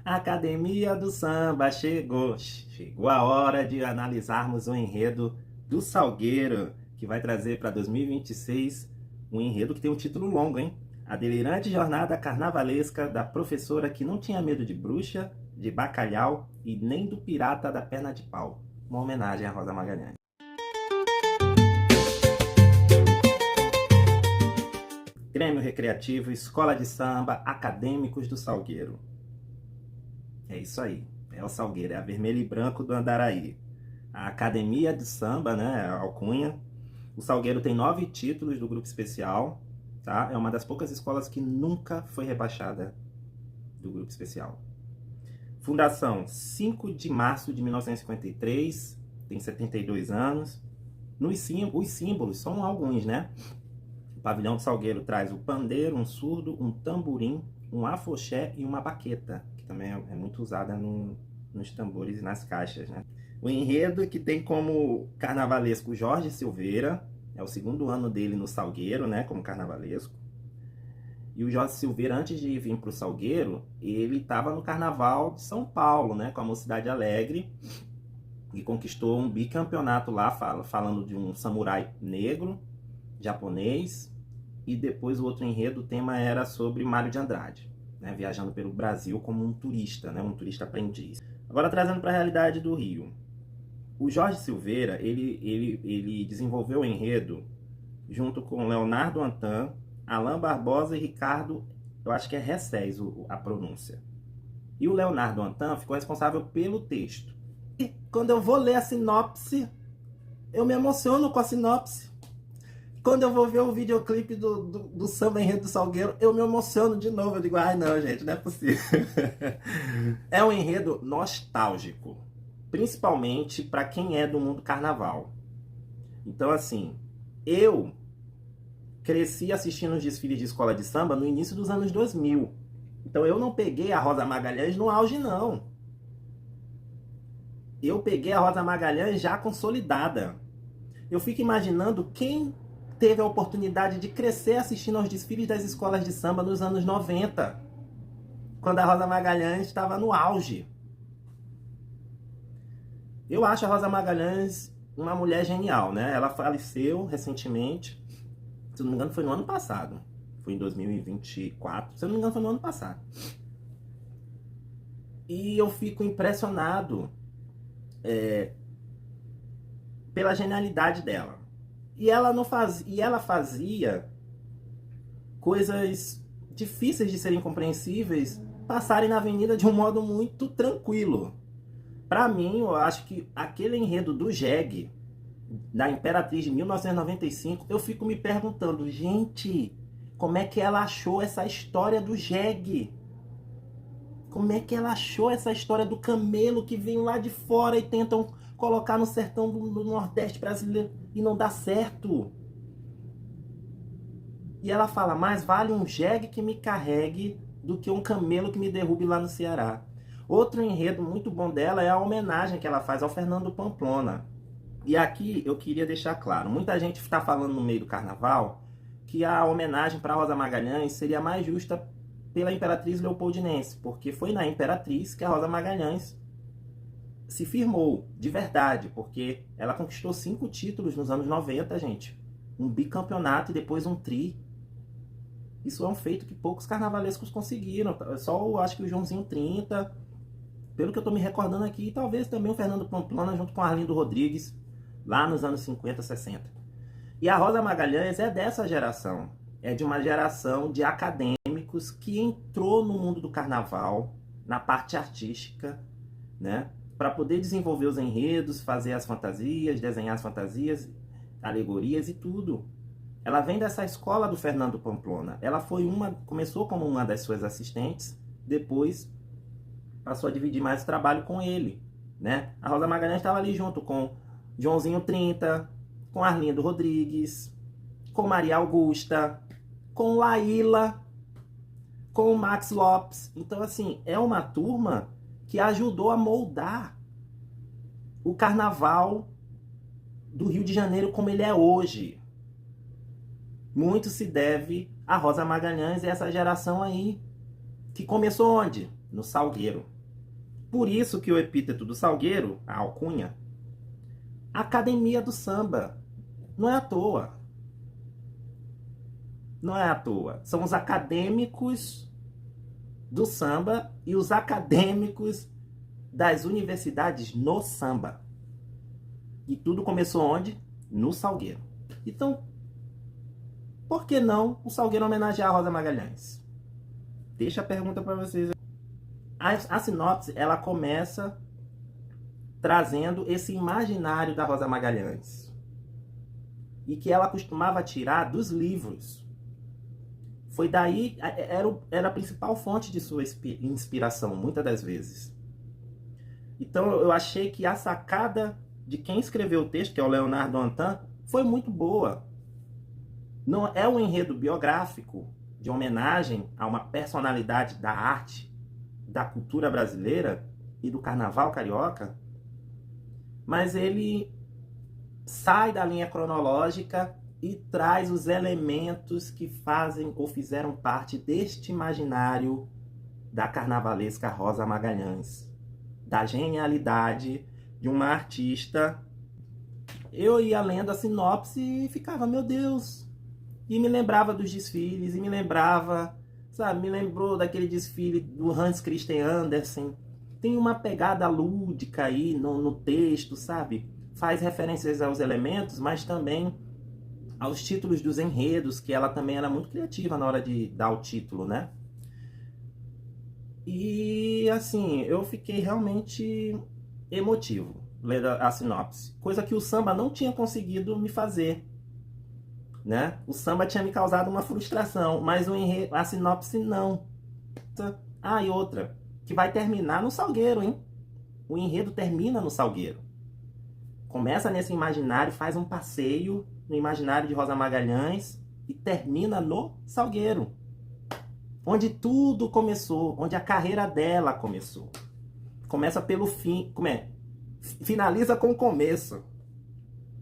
A Academia do Samba chegou. Chegou a hora de analisarmos o enredo do Salgueiro, que vai trazer para 2026 um enredo que tem um título longo, hein? A delirante jornada carnavalesca da professora que não tinha medo de bruxa, de bacalhau e nem do pirata da perna de pau. Uma homenagem a Rosa Magalhães. Grêmio Recreativo, Escola de Samba, Acadêmicos do Salgueiro. É isso aí, é o Salgueiro, é a vermelho e branco do Andaraí. A Academia de Samba, né, a alcunha. O Salgueiro tem 9 títulos do grupo especial, tá? É uma das poucas escolas que nunca foi rebaixada do grupo especial. Fundação 5 de março de 1953, tem 72 anos. Os símbolos são alguns, né? O pavilhão do Salgueiro traz o pandeiro, um surdo, um tamborim, um afoxé e uma baqueta, que também é muito usada nos tambores e nas caixas, né? O enredo, que tem como carnavalesco Jorge Silveira, é o segundo ano dele no Salgueiro, né, como carnavalesco. E o Jorge Silveira, antes de vir para o Salgueiro, ele estava no Carnaval de São Paulo, né, com a Mocidade Alegre, e conquistou um bicampeonato lá, falando de um samurai negro, japonês, e depois o outro enredo, o tema era sobre Mário de Andrade, né, viajando pelo Brasil como um turista, né, um turista aprendiz. Agora trazendo para a realidade do Rio. O Jorge Silveira, ele desenvolveu o enredo junto com Leonardo Antan, Alain Barbosa e Ricardo, eu acho que é Recés a pronúncia. E o Leonardo Antan ficou responsável pelo texto. E quando eu vou ler a sinopse, eu me emociono com a sinopse. Quando eu vou ver o videoclipe do Samba Enredo do Salgueiro, eu me emociono de novo. Eu digo, ai não, gente, não é possível. É um enredo nostálgico, principalmente para quem é do mundo carnaval. Então, assim, eu cresci assistindo os desfiles de escola de samba no início dos anos 2000. Então eu não peguei a Rosa Magalhães no auge, não. Eu peguei a Rosa Magalhães já consolidada. Eu fico imaginando quem teve a oportunidade de crescer assistindo aos desfiles das escolas de samba nos anos 90, quando a Rosa Magalhães estava no auge. Eu acho a Rosa Magalhães uma mulher genial, né? Ela faleceu recentemente. Se não me engano, foi no ano passado. Foi em 2024. Se não me engano, foi no ano passado. E eu fico impressionado pela genialidade dela. E ela fazia coisas difíceis de serem compreensíveis passarem na avenida de um modo muito tranquilo. Para mim, eu acho que aquele enredo do jegue, da Imperatriz de 1995, eu fico me perguntando, gente, como é que ela achou essa história do jegue? Como é que ela achou essa história do camelo que vem lá de fora e tentam colocar no sertão do Nordeste brasileiro e não dá certo? E ela fala, mais vale um jegue que me carregue do que um camelo que me derrube lá no Ceará. Outro enredo muito bom dela é a homenagem que ela faz ao Fernando Pamplona. E aqui eu queria deixar claro, muita gente está falando no meio do carnaval que a homenagem para Rosa Magalhães seria mais justa pela Imperatriz Leopoldinense, porque foi na Imperatriz que a Rosa Magalhães se firmou, de verdade, porque ela conquistou 5 títulos nos anos 90, gente. Um bicampeonato e depois um tri. Isso é um feito que poucos carnavalescos conseguiram. Só eu acho que o Joãozinho 30, pelo que eu estou me recordando aqui, e talvez também o Fernando Pamplona junto com Arlindo Rodrigues, lá nos anos 50, 60. E a Rosa Magalhães é dessa geração. É de uma geração de acadêmicos que entrou no mundo do carnaval, na parte artística, né? Para poder desenvolver os enredos, fazer as fantasias, desenhar as fantasias, alegorias e tudo. Ela vem dessa escola do Fernando Pamplona. Ela começou como uma das suas assistentes, depois passou a dividir mais o trabalho com ele, né? A Rosa Magalhães estava ali junto com Joãozinho 30, com Arlindo Rodrigues, com Maria Augusta, com Laíla, com Max Lopes. Então, assim, é uma turma que ajudou a moldar o carnaval do Rio de Janeiro como ele é hoje. Muito se deve a Rosa Magalhães e essa geração aí, que começou onde? No Salgueiro. Por isso que o epíteto do Salgueiro, a alcunha, Academia do Samba, não é à toa. Não é à toa. São os acadêmicos do samba e os acadêmicos das universidades no samba. E tudo começou onde? No Salgueiro. Então, por que não o Salgueiro homenagear a Rosa Magalhães? Deixa a pergunta para vocês. A sinopse, ela começa trazendo esse imaginário da Rosa Magalhães. E que ela costumava tirar dos livros. Foi daí, era a principal fonte de sua inspiração, muitas das vezes. Então eu achei que a sacada de quem escreveu o texto, que é o Leonardo Antan, foi muito boa. Não é um enredo biográfico de homenagem a uma personalidade da arte, da cultura brasileira e do carnaval carioca, mas ele sai da linha cronológica e traz os elementos que fazem ou fizeram parte deste imaginário da carnavalesca Rosa Magalhães, da genialidade de uma artista. Eu ia lendo a sinopse e ficava, meu Deus, e me lembrava dos desfiles, e me lembrava, sabe, me lembrou daquele desfile do Hans Christian Andersen. Tem uma pegada lúdica aí no texto, sabe? Faz referências aos elementos, mas também aos títulos dos enredos, que ela também era muito criativa na hora de dar o título, né? E, assim, eu fiquei realmente emotivo lendo a sinopse. Coisa que o samba não tinha conseguido me fazer, né? O samba tinha me causado uma frustração, mas a sinopse não. Ah, e outra, que vai terminar no Salgueiro, hein? O enredo termina no Salgueiro. Começa nesse imaginário, faz um passeio no imaginário de Rosa Magalhães e termina no Salgueiro, onde tudo começou, onde a carreira dela começou. Começa pelo fim, finaliza com o começo.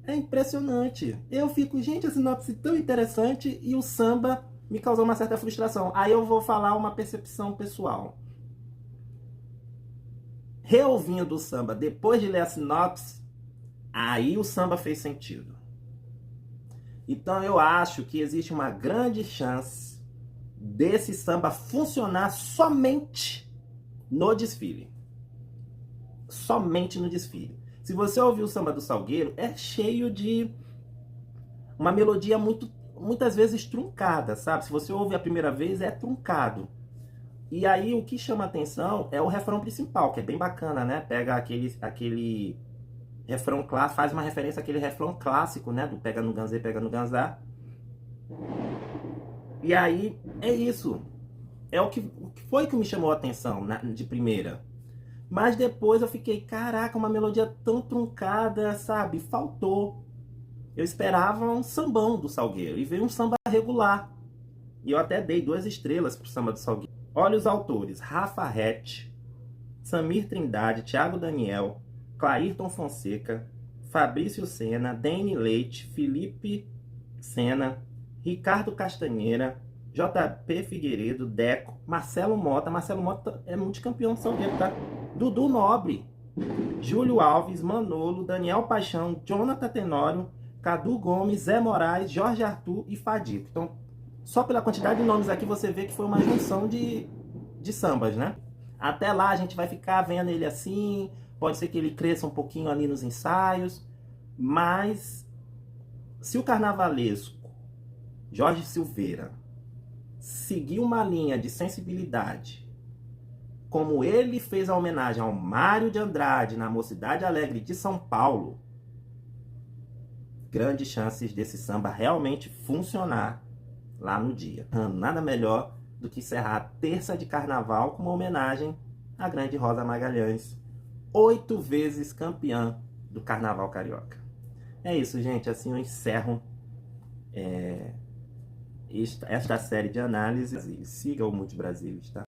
É impressionante. Eu fico, gente, a sinopse tão interessante e o samba me causou uma certa frustração. Aí eu vou falar uma percepção pessoal. Reouvindo o samba depois de ler a sinopse, aí o samba fez sentido. Então eu acho que existe uma grande chance desse samba funcionar somente no desfile. Somente no desfile. Se você ouvir o samba do Salgueiro, é cheio de uma melodia muitas vezes truncada, sabe? Se você ouve a primeira vez, é truncado. E aí o que chama atenção é o refrão principal, que é bem bacana, né? Pega aquele refrão clássico, faz uma referência àquele refrão clássico, né? Do pega no ganzê, pega no ganzá. E aí, é isso. É o que foi que me chamou a atenção de primeira. Mas depois eu fiquei, caraca, uma melodia tão truncada, sabe? Faltou. Eu esperava um sambão do Salgueiro e veio um samba regular. E eu até dei 2 estrelas pro samba do Salgueiro. Olha os autores: Rafa Rett, Samir Trindade, Thiago Daniel, Clairton Fonseca, Fabrício Sena, Dene Leite, Felipe Sena, Ricardo Castanheira, JP Figueiredo, Deco, Marcelo Mota. Marcelo Mota é multicampeão do Salgueiro, tá? Dudu Nobre, Júlio Alves, Manolo, Daniel Paixão, Jonathan Tenório, Cadu Gomes, Zé Moraes, Jorge Arthur e Fadito. Então, só pela quantidade de nomes aqui você vê que foi uma junção de sambas, né? Até lá a gente vai ficar vendo ele assim, pode ser que ele cresça um pouquinho ali nos ensaios, mas se o carnavalesco Jorge Silveira seguir uma linha de sensibilidade, como ele fez a homenagem ao Mário de Andrade na Mocidade Alegre de São Paulo, grandes chances desse samba realmente funcionar lá no dia. Nada melhor do que encerrar a terça de carnaval com uma homenagem à grande Rosa Magalhães, 8 vezes campeã do carnaval carioca. É isso, gente. Assim eu encerro esta série de análises. Siga o Multibrasilis, tá?